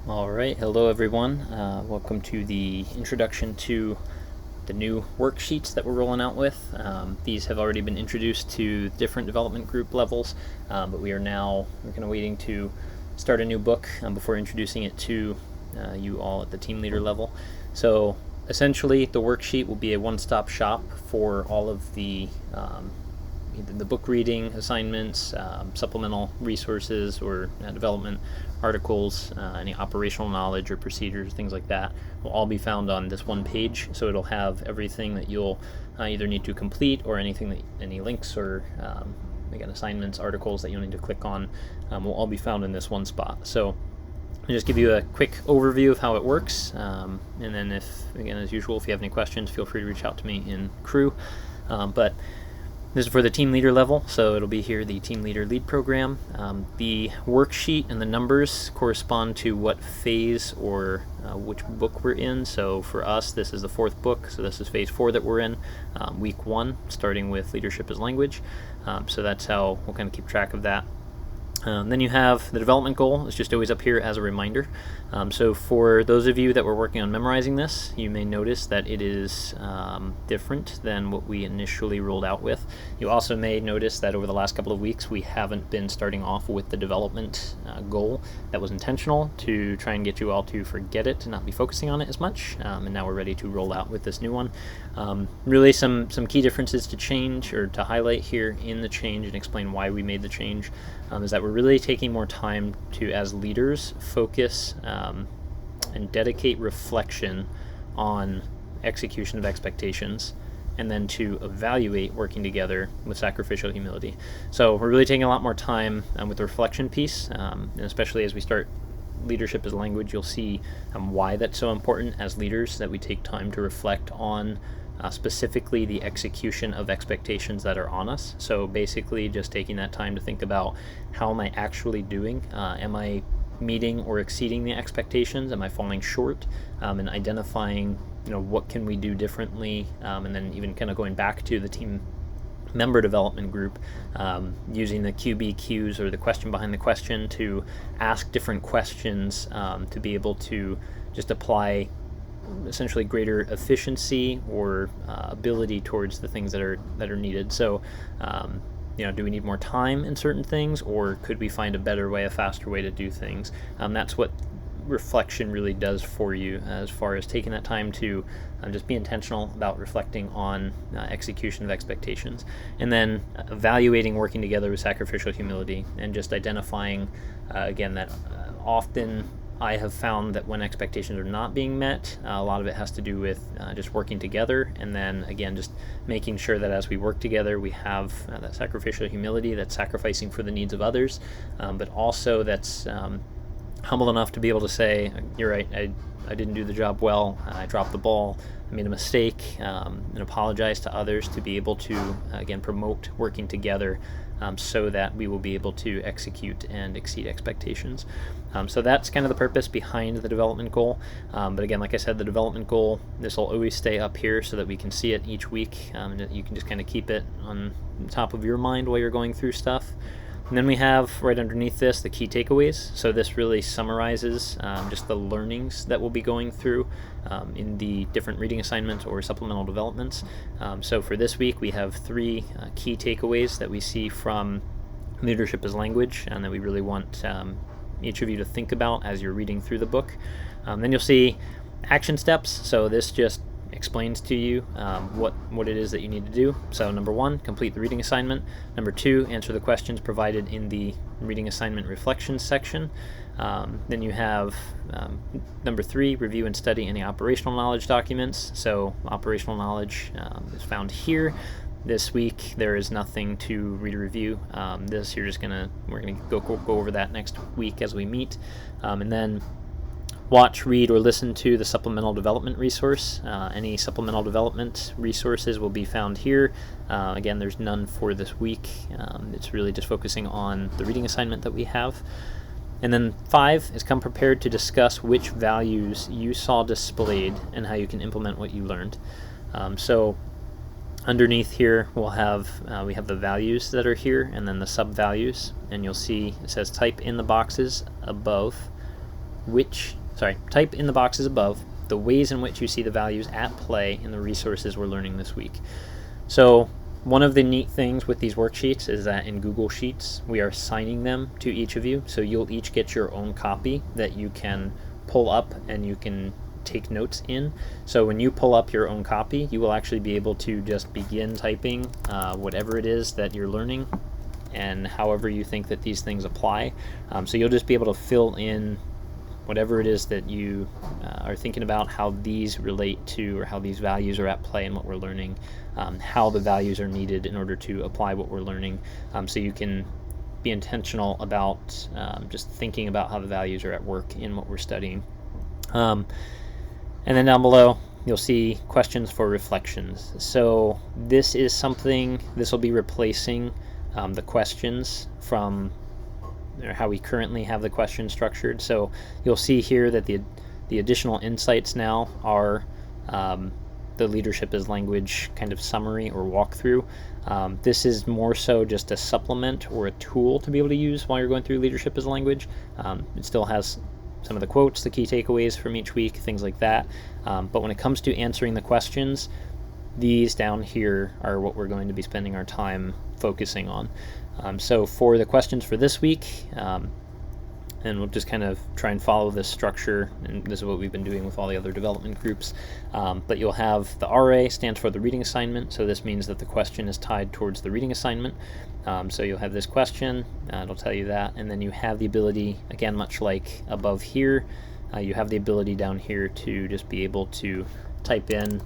All right, hello everyone. Welcome to the introduction to the new worksheets that we're rolling out with. These have already been introduced to different development group levels, but we're kind of waiting to start a new book before introducing it to you all at the team leader level. So essentially, the worksheet will be a one-stop shop for all of the either the book reading assignments, supplemental resources, or development articles, any operational knowledge or procedures, things like that, will all be found on this one page. So it'll have everything that you'll either need to complete or any links or again assignments, articles that you'll need to click on will all be found in this one spot. So I'll just give you a quick overview of how it works, and then as usual, if you have any questions, feel free to reach out to me in crew. But this is for the team leader level, so it'll be here, the team leader lead program. The worksheet and the numbers correspond to what phase or which book we're in. So for us, this is the 4th book, so this is phase 4 that we're in, week 1, starting with leadership as language. So that's how we'll kind of keep track of that. Then you have the development goal. It's just always up here as a reminder. So for those of you that were working on memorizing this, you may notice that it is different than what we initially rolled out with. You also may notice that over the last couple of weeks we haven't been starting off with the development goal. That was intentional to try and get you all to forget it, to not be focusing on it as much, and now we're ready to roll out with this new one. Really some key differences to change or to highlight here in the change and explain why we made the change. Is that we're really taking more time to, as leaders, focus and dedicate reflection on execution of expectations, and then to evaluate working together with sacrificial humility. So we're really taking a lot more time with the reflection piece, and especially as we start leadership as language, you'll see why that's so important as leaders, that we take time to reflect on specifically the execution of expectations that are on us. So basically just taking that time to think about, how am I actually doing? Am I meeting or exceeding the expectations? Am I falling short? And identifying, what can we do differently? And then even kind of going back to the team member development group, using the QBQs or the question behind the question to ask different questions to be able to just apply essentially greater efficiency or ability towards the things that are needed. So do we need more time in certain things, or could we find a better way, a faster way to do things? That's what reflection really does for you, as far as taking that time to just be intentional about reflecting on execution of expectations, and then evaluating working together with sacrificial humility, and just identifying again that often I have found that when expectations are not being met, a lot of it has to do with just working together, and then again just making sure that as we work together we have that sacrificial humility, that's sacrificing for the needs of others, but also that's humble enough to be able to say, you're right, I didn't do the job well, I dropped the ball, I made a mistake, and apologize to others, to be able to again promote working together, so that we will be able to execute and exceed expectations. So that's kind of the purpose behind the development goal. But again, like I said, the development goal, this will always stay up here so that we can see it each week, and you can just kind of keep it on top of your mind while you're going through stuff. And then we have right underneath this the key takeaways. So this really summarizes just the learnings that we'll be going through in the different reading assignments or supplemental developments. So for this week, we have 3 key takeaways that we see from leadership as language, and that we really want each of you to think about as you're reading through the book. Then you'll see action steps. So this just explains to you what it is that you need to do. So number 1, complete the reading assignment. Number 2, answer the questions provided in the reading assignment reflections section. Then you have number 3, review and study any operational knowledge documents. So operational knowledge is found here. This week there is nothing to read or review. We're gonna go over that next week as we meet, and then watch, read, or listen to the supplemental development resource. Any supplemental development resources will be found here. Again, there's none for this week. It's really just focusing on the reading assignment that we have. And then 5 is come prepared to discuss which values you saw displayed and how you can implement what you learned. So underneath here we have the values that are here, and then the sub values, and you'll see it says type in the boxes above type in the boxes above the ways in which you see the values at play in the resources we're learning this week. So one of the neat things with these worksheets is that in Google Sheets, we are assigning them to each of you. So you'll each get your own copy that you can pull up and you can take notes in. So when you pull up your own copy, you will actually be able to just begin typing whatever it is that you're learning and however you think that these things apply. So you'll just be able to fill in whatever it is that you are thinking about, how these relate to, or how these values are at play in what we're learning, how the values are needed in order to apply what we're learning. So you can be intentional about just thinking about how the values are at work in what we're studying. And then down below, you'll see questions for reflections. So this will be replacing the questions from or how we currently have the question structured. So you'll see here that the additional insights now are the leadership as language kind of summary or walkthrough. This is more so just a supplement or a tool to be able to use while you're going through leadership as language. It still has some of the quotes, the key takeaways from each week, things like that. But when it comes to answering the questions, these down here are what we're going to be spending our time focusing on. So for the questions for this week, and we'll just kind of try and follow this structure, and this is what we've been doing with all the other development groups, but you'll have the RA stands for the reading assignment, so this means that the question is tied towards the reading assignment. So you'll have this question, it'll tell you that, and then you have the ability, again, much like above here, you have the ability down here to just be able to type in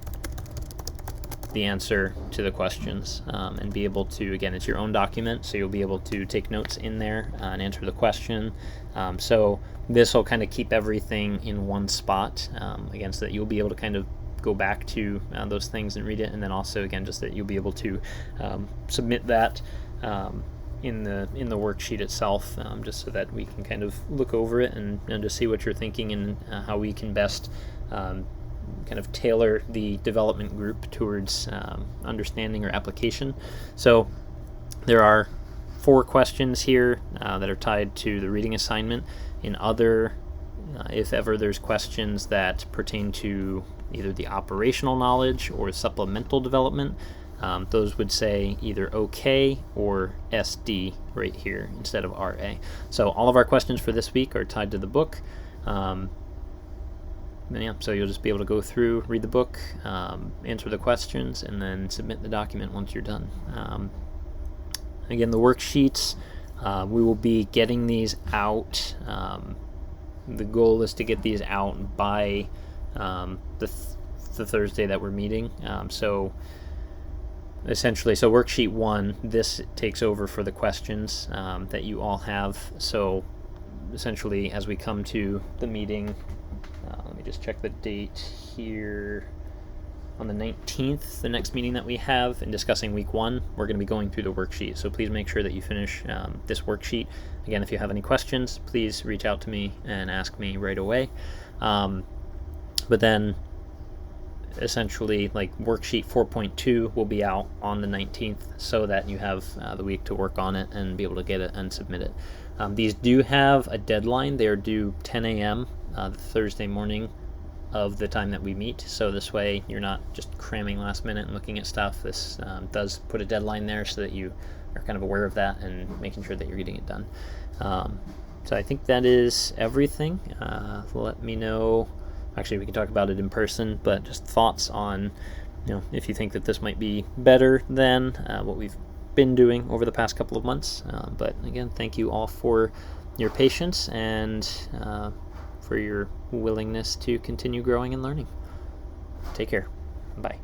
the answer to the questions and be able to, again, it's your own document, so you'll be able to take notes in there and answer the question. So this will kind of keep everything in one spot, again, so that you'll be able to kind of go back to those things and read it, and then also, again, just that you'll be able to submit that in the worksheet itself, just so that we can kind of look over it and just see what you're thinking and how we can best kind of tailor the development group towards understanding or application. So there are 4 questions here that are tied to the reading assignment. In other, if ever there's questions that pertain to either the operational knowledge or supplemental development, those would say either OK or SD right here instead of RA. So all of our questions for this week are tied to the book. Yeah, so you'll just be able to go through, read the book, answer the questions, and then submit the document once you're done. Again, the worksheets, we will be getting these out. The goal is to get these out by the Thursday that we're meeting. So essentially, so worksheet 1, this takes over for the questions that you all have. So essentially, as we come to the meeting, let me just check the date here. On the 19th, the next meeting that we have in discussing week 1, we're going to be going through the worksheet. So please make sure that you finish this worksheet. Again, if you have any questions, please reach out to me and ask me right away. But then essentially, like, worksheet 4.2 will be out on the 19th so that you have the week to work on it and be able to get it and submit it. These do have a deadline. They are due 10 a.m. Thursday morning of the time that we meet, so this way you're not just cramming last minute and looking at stuff. This does put a deadline there so that you are kind of aware of that and making sure that you're getting it done. So I think that is everything. Let me know, actually we can talk about it in person, but just thoughts on, if you think that this might be better than what we've been doing over the past couple of months. But again, thank you all for your patience and for your willingness to continue growing and learning. Take care. Bye.